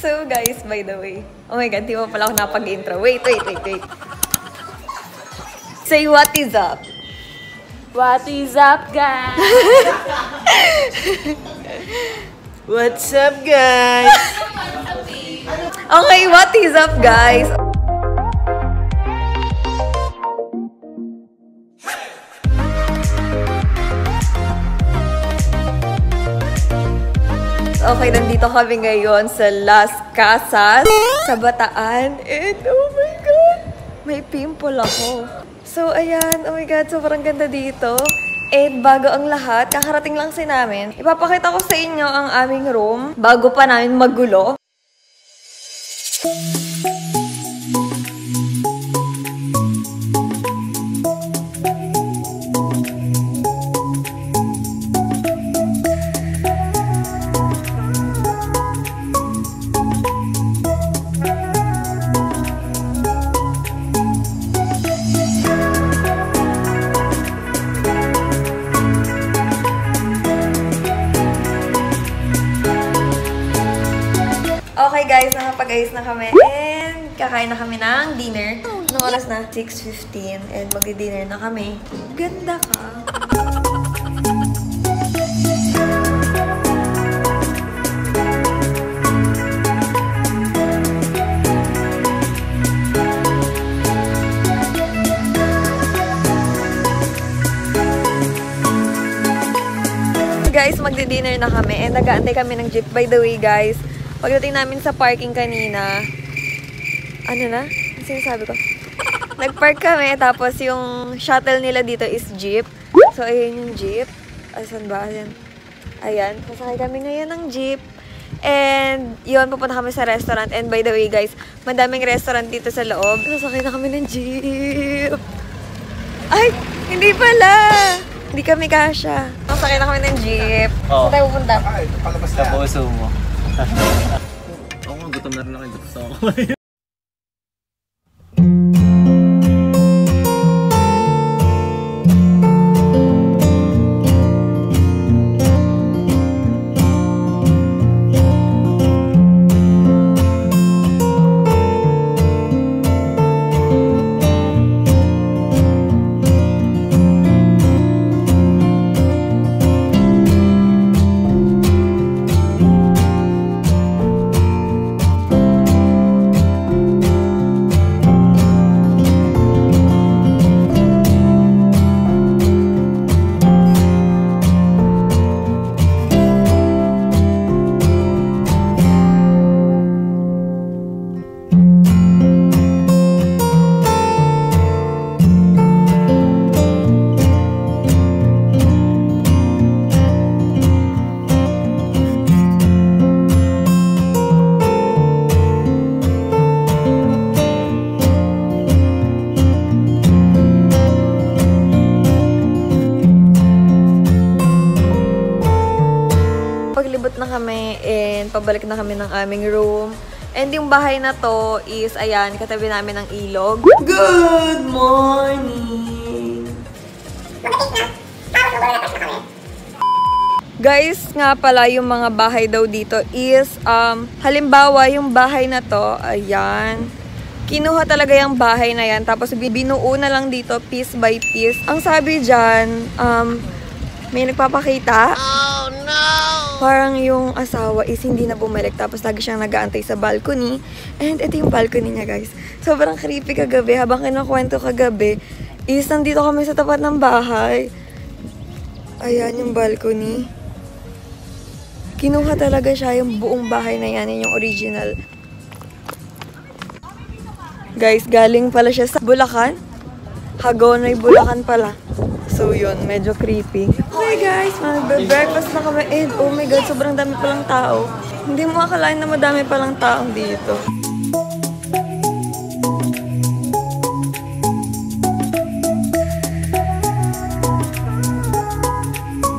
So guys, by the way, oh my god, di mo pala ako napag-intro. Wait. Say what is up? What is up, guys? What's up, guys? Okay, what is up, guys? Okay, nandito kami ngayon sa Las Casas, sa Bataan. And oh my God, may pimple ako. So, ayan, oh my God, sobrang ganda dito. And bago ang lahat, kakarating lang si namin. Ipapakita ko sa inyo ang aming room bago pa namin magulo. Okay guys, nakapag-ayos na kami and kakain na kami ng dinner. Anong oras na? 6:15 and magdi-dinner na kami. Ganda ka! Guys, magdi-dinner na kami and nag-aantay kami ng jeep. By the way guys, pagdating namin sa parking kanina, ano na? Ano sinasabi ko? Nag-park kami, tapos yung shuttle nila dito is jeep. So, ayun yung jeep. Asan ba? Ayan. Sasakay kami ngayon ng jeep. And, yun, pupunta kami sa restaurant. And by the way, guys, madaming restaurant dito sa loob. Sasakay na kami ng jeep. Ay! Hindi pala! Hindi kami kasya. Sasakay na kami ng jeep. Oh. Saan tayo pupunta? Sa puso mo. Oo nga, gutom na rin ako. Gusto ako. Paglibot na kami and pabalik na kami ng aming room. And yung bahay na to is, ayan, katabi namin ng ilog. Good morning! Guys, nga pala, yung mga bahay daw dito is, halimbawa, yung bahay na to, ayan, kinuha talaga yung bahay na yan, tapos binuo na lang dito piece by piece. Ang sabi dyan, may nagpapakita. Oh no! Parang yung asawa is hindi na bumalik, tapos lagi siyang nag-aantay sa balcony. And ito yung balcony niya, guys. Sobrang creepy kagabi. Habang kinukwento kagabi, is nandito kami sa tapat ng bahay. Ayan yung balcony. Kinuha talaga siya, yung buong bahay na yan, yung original. Guys, galing pala siya sa Bulacan. Hagonoy, Bulacan pala. So yun, medyo creepy. Okay guys, mag-breakfast na kami. And oh my god, sobrang dami palang tao. Hindi mo akalain na madami palang tao dito.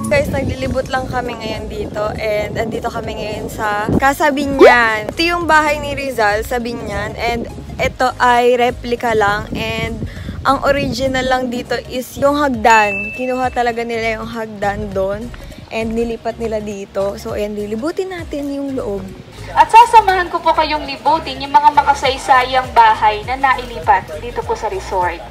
Guys, naglilibot lang kami ngayon dito. And andito kami ngayon sa Casa Binyan. Ito yung bahay ni Rizal sa Binyan. And ito ay replica lang. And ang original lang dito is yung hagdan. Kinuha talaga nila yung hagdan doon. And nilipat nila dito. So, ayan, lilibutin natin yung loob. At sasamahan ko po kayong libutin yung mga makasaysayang bahay na nailipat dito po sa resort.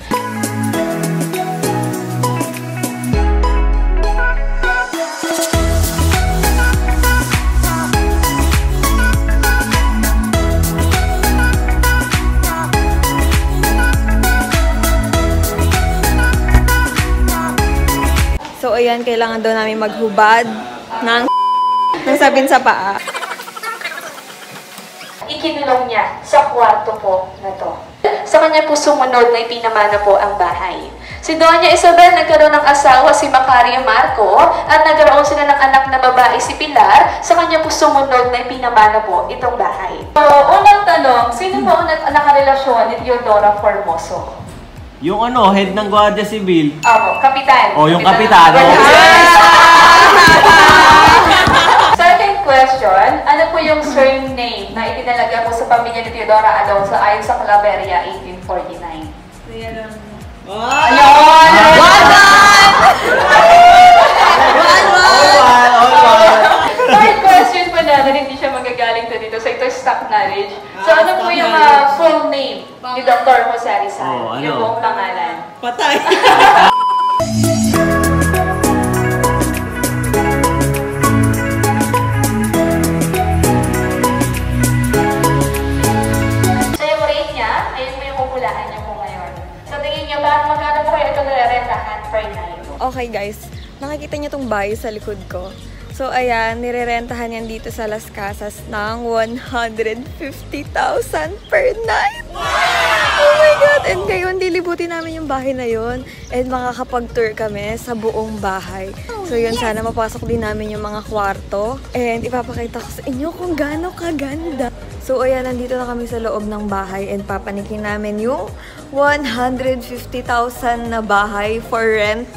So, ayan, kailangan daw namin maghubad ng sabin sa paa. Ikinulong niya sa kwarto po na to. Sa kanya po sumunod na ipinamana po ang bahay. Si Doña Isabel nagkaroon ng asawa si Macario Marco at nagkaroon sila ng anak na babae si Pilar. Sa kanya po sumunod na ipinamana po itong bahay. So, unang tanong, sino po ang nakarelasyon ni Teodora Formoso? Yung ano, head ng Guardia Civil. Opo, kapitan. Oh, yung kapitan. Second question, ano po yung surname na itinalaga po sa pamilya ni Teodora Alonso ayon sa Claveria 1849? Ayun! Third question po natin, hindi siya magagaling to dito. So ito stock knowledge. So ano po yung full name ni Dr. Jose Rizal? Oh, ano? Yung buong pangalan. Patay. So yung rate niya, ayun po yung pupulaan niya po ngayon. So tingin niyo ba, magkano po kayo ito nare-rentahan per night? Okay guys, nakikita niyo tong bahay sa likod ko. So ayan, nirerentahan yan dito sa Las Casas ng 150,000 per night. Oh my God! And ngayon, lilibutin namin yung bahay na yun. And makakapag-tour kami sa buong bahay. So yun, sana mapasok din namin yung mga kwarto. And ipapakita ko sa inyo kung gaano kaganda. So ayan, nandito na kami sa loob ng bahay. And papanikin namin yung 150,000 na bahay for rent.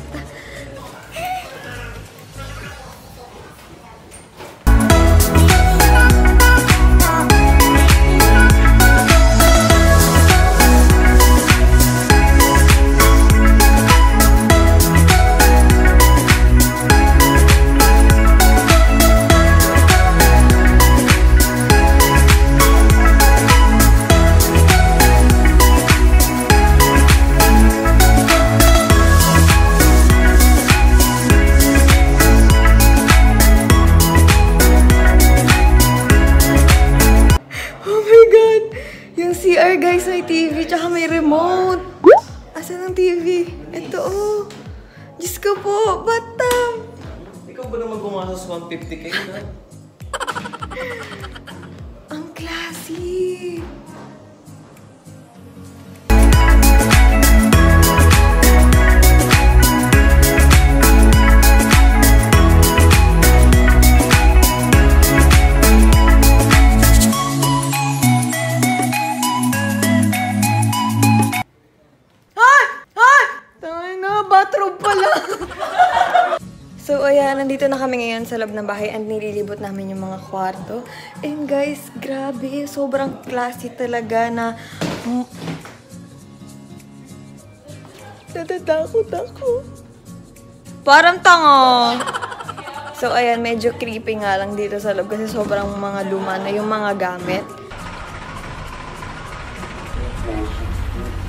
Guys, may TV, tsaka may remote. Asan ang TV? Ito, oh. Diyos ko po, batam. Ikaw ba naman gumastos 150k na? Ang classy. So, ayan, nandito na kami ngayon sa loob ng bahay and nililibot namin yung mga kwarto. And guys, grabe, sobrang classy talaga na... Natatakot ako. Parang tango. So, ayan, medyo creepy nga lang dito sa loob kasi sobrang mga luma na yung mga gamit.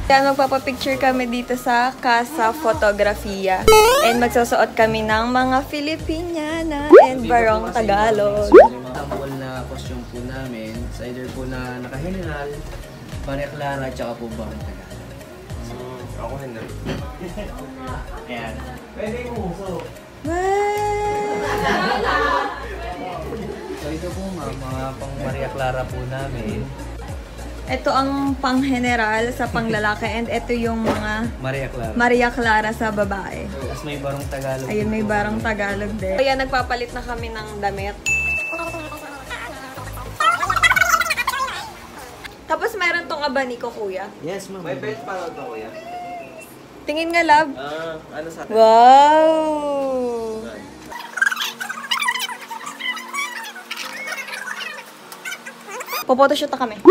Kaya magpapapicture kami dito sa Casa Fotografia. And magsusuot kami ng mga Filipiniana and Barong Tagalog. Sample na costume po namin, sa either po na naka-general, Maria Clara, tsaka po Barong Tagalog. So, ako hindi. Ayan. Pwede yung uso. So ito po mga pang Maria Clara po namin. Ito ang pang-general sa panglalaki and ito yung mga Maria Clara. Maria Clara sa babae. Tapos may Barong Tagalog. Ayun, may Barong Tagalog din. Kaya nagpapalit na kami ng damit. Tapos meron tong abaniko, kuya. Yes, ma'am. May belt pa ito, kuya. Tingin nga, love. Ano sa akin? Wow! Popotoshoot na kami.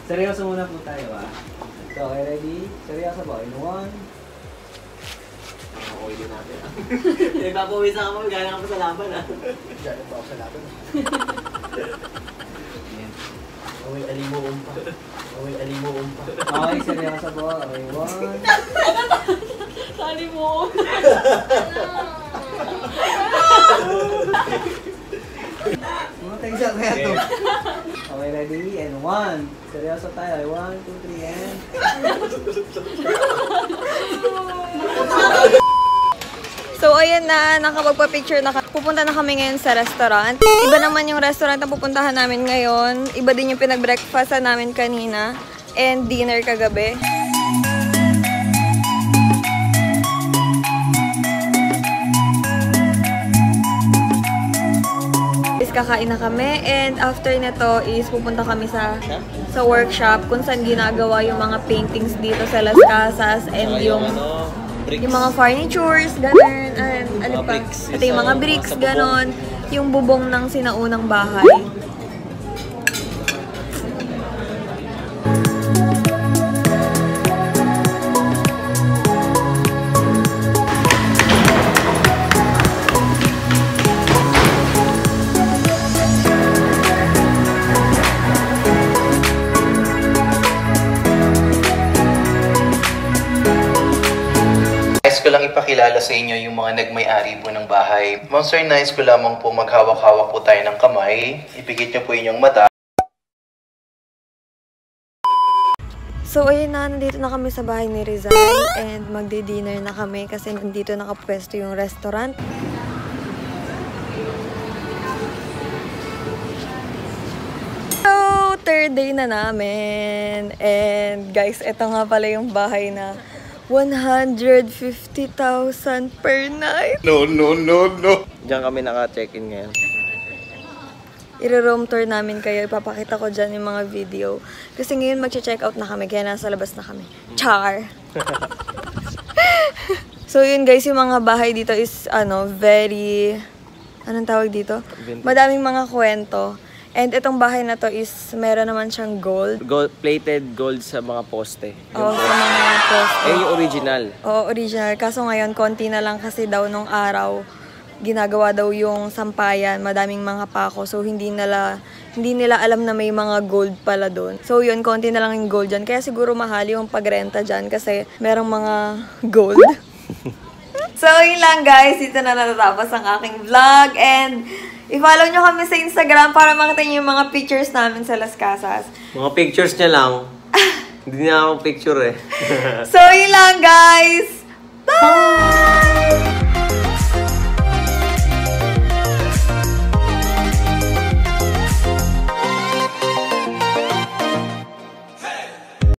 Seryoso muna po tayo, ah. So, okay, ready? Seryoso po. In 1. okay din natin. Nagpapawisan ka pa, gano'n ka pa sa laban Gano'n pa ako sa laban Away, alimuon pa. Away, alimuon pa. Okay, seryoso po. Okay, one. Alimuon. Matay siya kaya to. Okay, ready? And one. Seryoso tayo. 1, 2, 3, and... So, ayan na, nakapagpa-picture na pupunta na kami ngayon sa restaurant. Iba naman yung restaurant na pupuntahan namin ngayon. Iba din yung pinag-breakfastan namin kanina. And dinner kagabi. Is kakain na kami. And after nito is pupunta kami sa workshop kung saan ginagawa yung mga paintings dito sa Las Casas. And yung mga furnitures, gano'n, ano pa, ito yung mga bricks, gano'n, yung bubong ng sinaunang bahay. Nais ko lang ipakilala sa inyo yung mga nagmay-ari po ng bahay. Monster, nais ko lamang po maghawak-hawak po tayo ng kamay. Ipikit niyo po inyong mata. So, ayun na, nandito na kami sa bahay ni Rizal and magdi-dinner na kami kasi nandito nakapwesto yung restaurant. So, third day na namin. And guys, ito nga pala yung bahay na 150,000 per night. No. Diyan kami naka-check-in ngayon. I-room tour namin kayo. Ipapakita ko dyan yung mga video. Kasi ngayon mag-check out na kami. Kaya nasa labas na kami. Char! So yun guys, yung mga bahay dito is very... Anong tawag dito? Madaming mga kwento. And itong bahay na to is meron naman siyang gold. Plated gold sa mga poste. Oo, sa mga poste. Eh, yung original. Oo, original. Kaso ngayon, konti na lang kasi daw nung araw. Ginagawa daw yung sampayan, madaming mga pako. So, hindi nila alam na may mga gold pala doon. So, yun, konti na lang yung gold dyan. Kaya siguro mahal yung pagrenta dyan kasi merong mga gold. So, yun lang guys. Dito na natatapos ang aking vlog. And i-follow nyo kami sa Instagram para makita nyo yung mga pictures namin sa Las Casas. Mga pictures niya lang. Hindi na ako picture eh. So, yun lang guys. Bye!